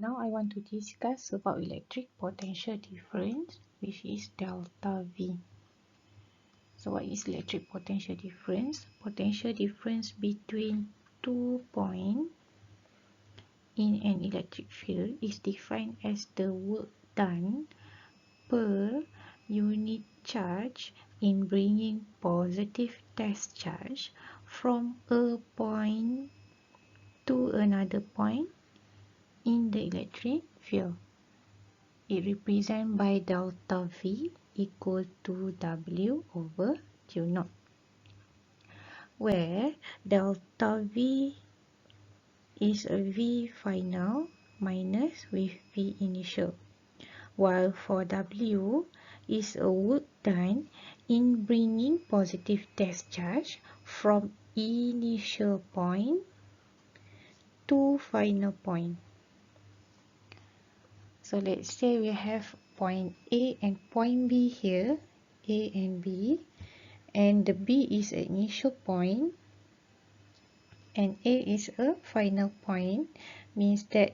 Now I want to discuss about electric potential difference, which is delta V. So what is electric potential difference? Potential difference between 2 points in an electric field is defined as the work done per unit charge in bringing positive test charge from a point to another point in the electric field. It represents by delta V equal to W over Q naught, where delta V is a V final minus with V initial, while for W is a work done in bringing positive test charge from initial point to final point. So let's say we have point A and point B here, A and B, and the B is an initial point and A is a final point, means that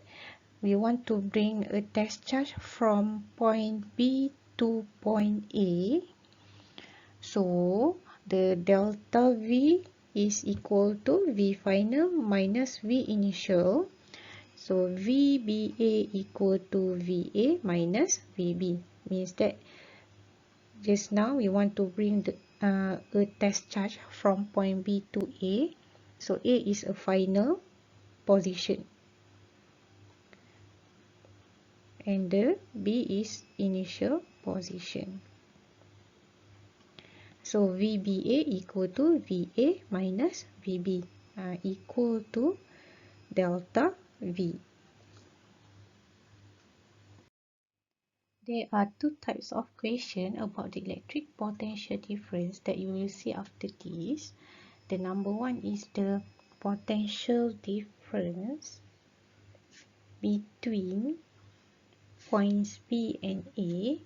we want to bring a test charge from point B to point A. So the delta V is equal to V final minus V initial. So VBA equal to VA minus VB, means that just now we want to bring the, a test charge from point B to A. So A is a final position and the B is initial position. So VBA equal to VA minus VB equal to delta V. There are two types of question about the electric potential difference that you will see after this. The number one is the potential difference between points B and A,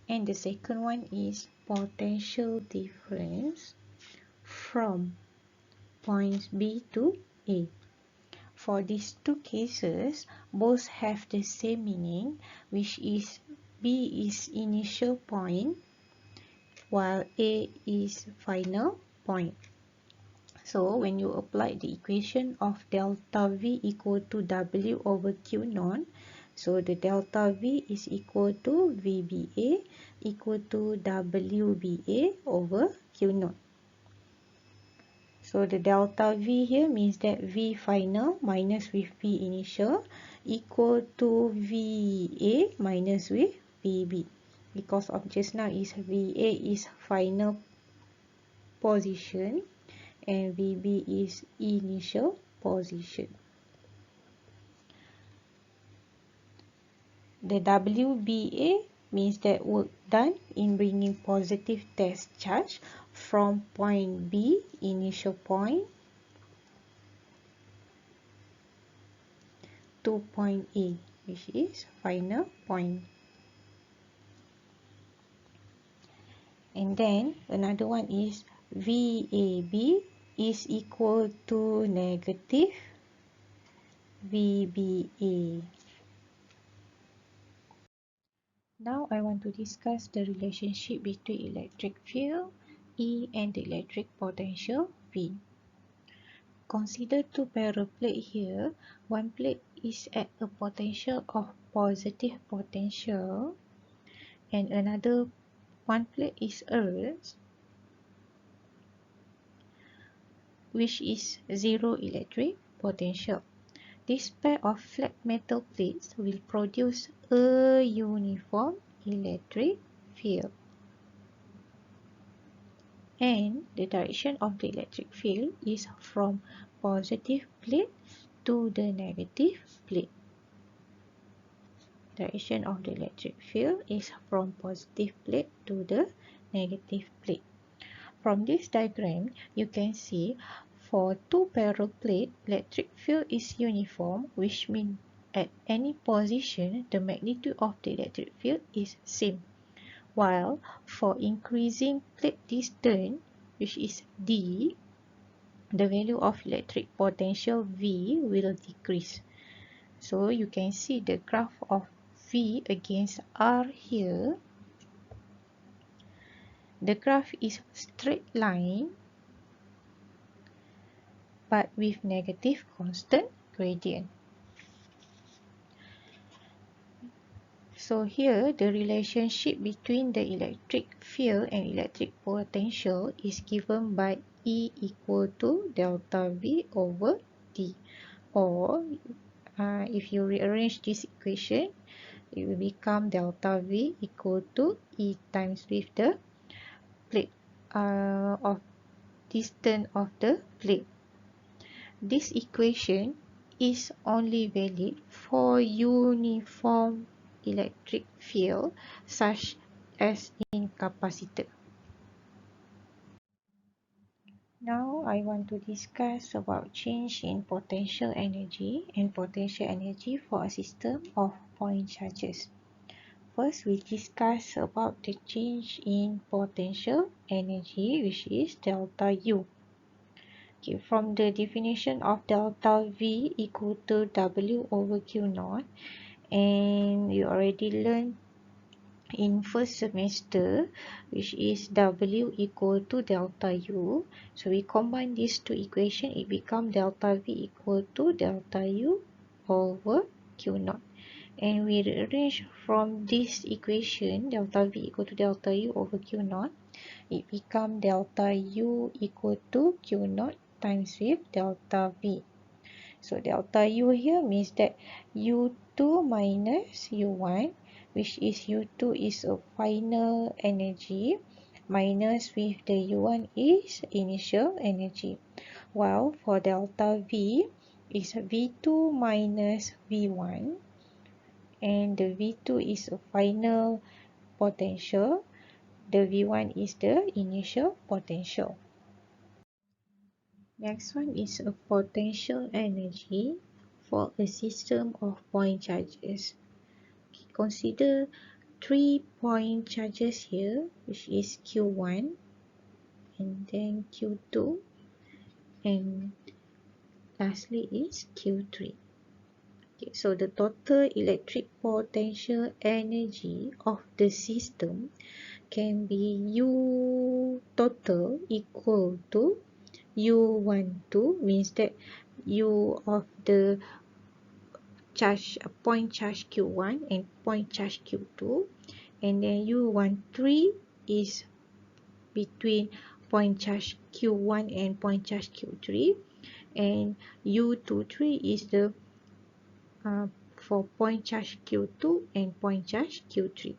and the second one is potential difference from points B to A. For these two cases, both have the same meaning, which is B is initial point while A is final point. So when you apply the equation of delta V equal to W over Q naught, so the delta V is equal to VBA equal to WBA over Q naught. So the delta V here means that V final minus with V initial equal to VA minus with VB. Because of just now is VA is final position and VB is initial position. The WBA means that work done in bringing positive test charge from point B, initial point, to point A, which is final point. And then another one is VAB is equal to negative VBA. Now I want to discuss the relationship between electric field E and the electric potential V. Consider two parallel plates here. One plate is at a potential of positive potential and another one plate is Earth, which is zero electric potential. This pair of flat metal plates will produce a uniform electric field. And the direction of the electric field is from positive plate to the negative plate. Direction of the electric field is from positive plate to the negative plate. From this diagram, you can see for two parallel plates, electric field is uniform, which means at any position, the magnitude of the electric field is same. While for increasing plate distance, which is D, the value of electric potential V will decrease. So you can see the graph of V against R here. The graph is straight line but with negative constant gradient. So here the relationship between the electric field and electric potential is given by E equal to delta V over T. Or if you rearrange this equation, it will become delta V equal to E times with the plate of distance of the plate. This equation is only valid for uniform electric field such as in capacitor. Now I want to discuss about change in potential energy and potential energy for a system of point charges. First, we discuss about the change in potential energy, which is delta U. Okay, from the definition of delta V equal to W over Q naught, and you already learned in first semester, which is W equal to delta U. So we combine these two equations, it becomes delta V equal to delta U over Q naught. And we rearrange from this equation, delta V equal to delta U over Q naught, it becomes delta U equal to Q naught times with delta V. So delta U here means that U2 minus U1, which is U2 is a final energy, minus with the U1 is initial energy. While for delta V is V2 minus V1, and the V2 is a final potential, the V1 is the initial potential. Next one is a potential energy for a system of point charges. Consider 3 point charges here, which is Q1 and then Q2 and lastly is Q3. Okay, so the total electric potential energy of the system can be U total equal to U12, means that U of the charge point charge Q1 and point charge Q2, and then U13 is between point charge Q1 and point charge Q3, and U23 is the for point charge Q2 and point charge Q3.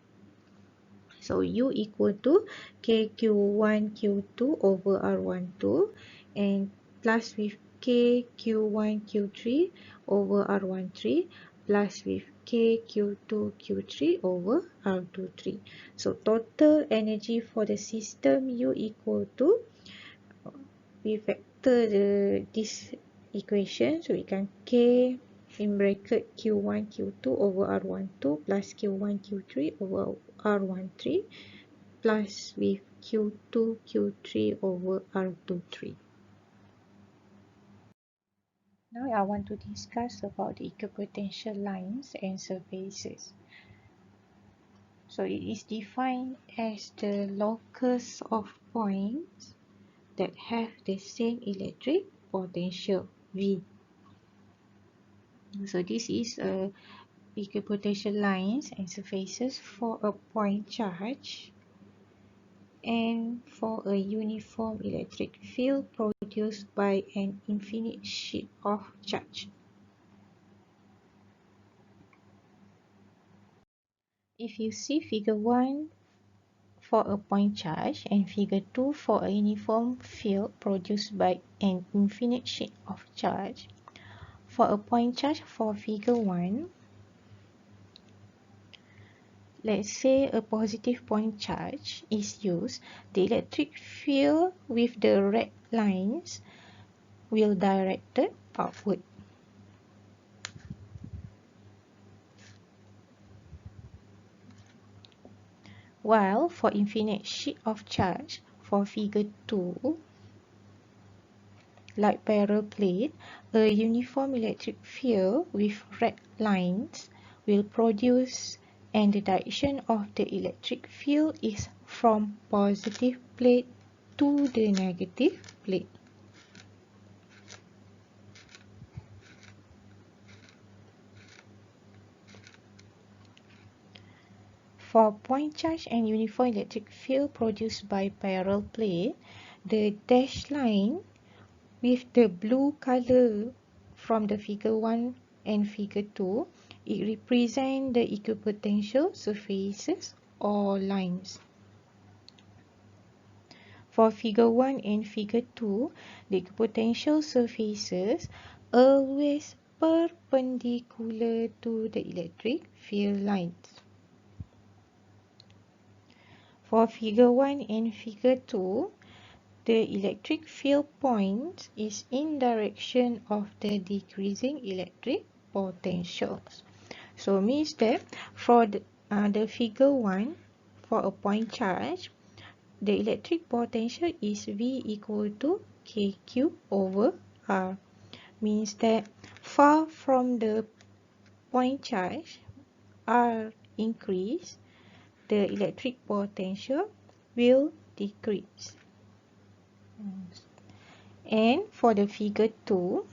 So U equal to KQ1 Q2 over R12 and plus with KQ1 Q3 over R13 plus with KQ2 Q3 over R23. So total energy for the system U equal to, we factor this equation, so we can K in bracket Q1 Q2 over R12 plus Q1 Q3 over R13 plus with Q2 Q3 over R23. Now I want to discuss about the equipotential lines and surfaces. So it is defined as the locus of points that have the same electric potential V. So this is a equipotential lines and surfaces for a point charge and for a uniform electric field produced by an infinite sheet of charge. If you see figure 1 for a point charge and figure 2 for a uniform field produced by an infinite sheet of charge, for a point charge for figure 1, let's say a positive point charge is used, the electric field with the red lines will directed outward. While for infinite sheet of charge for figure 2, like parallel plate, a uniform electric field with red lines will produce, and the direction of the electric field is from positive plate to the negative plate. For point charge and uniform electric field produced by parallel plate, the dashed line with the blue color from the figure 1 and figure 2, it represents the equipotential surfaces or lines. For figure 1 and figure 2, the equipotential surfaces always perpendicular to the electric field lines. For figure 1 and figure 2, the electric field point is in direction of the decreasing electric potentials. So means that for the figure 1, for a point charge, the electric potential is V equal to KQ over R. Means that far from the point charge, R increase, the electric potential will decrease. And for the figure 2,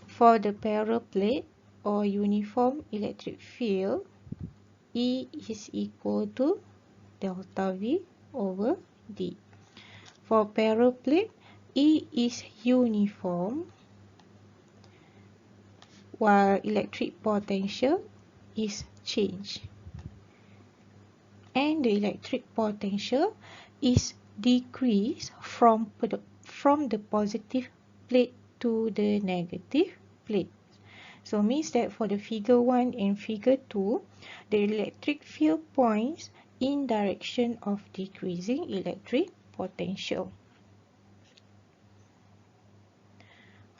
for the parallel plate or uniform electric field, E is equal to delta V over D. For parallel plate, E is uniform, while electric potential is changed. And the electric potential is decreased from the positive plate to the negative plate. So means that for the figure 1 and figure 2, the electric field points in direction of decreasing electric potential.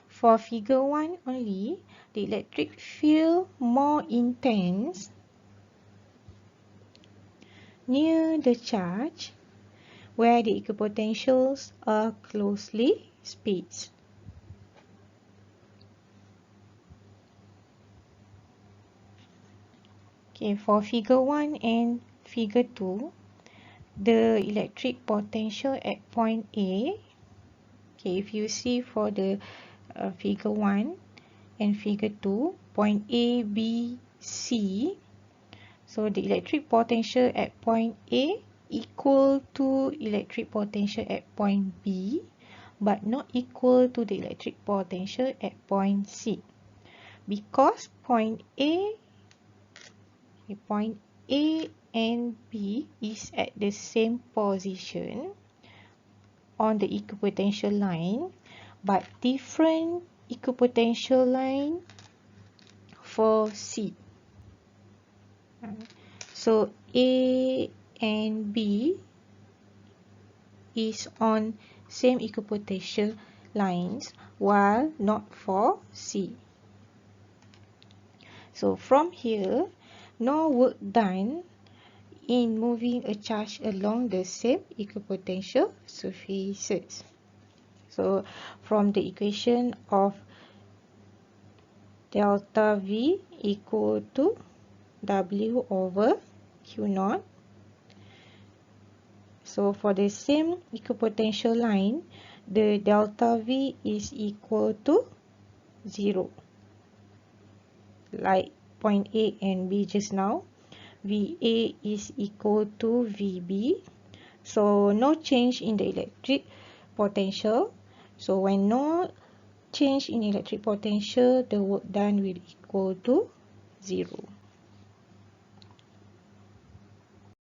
For figure 1 only, the electric field more intense near the charge where the equipotentials are closely spaced. Okay, for figure 1 and figure 2, the electric potential at point A, okay, if you see for the figure 1 and figure 2, point A, B, C, so the electric potential at point A equal to electric potential at point B, but not equal to the electric potential at point C. Because point A and B is at the same position on the equipotential line, but different equipotential line for C. So A and B is on same equipotential lines, while not for C. So from here, no work done in moving a charge along the same equipotential surfaces. So from the equation of delta V equal to W over Q naught. So for the same equipotential line, the delta V is equal to 0. Like point A and B just now, VA is equal to VB. So no change in the electric potential. So when no change in electric potential, the work done will equal to 0.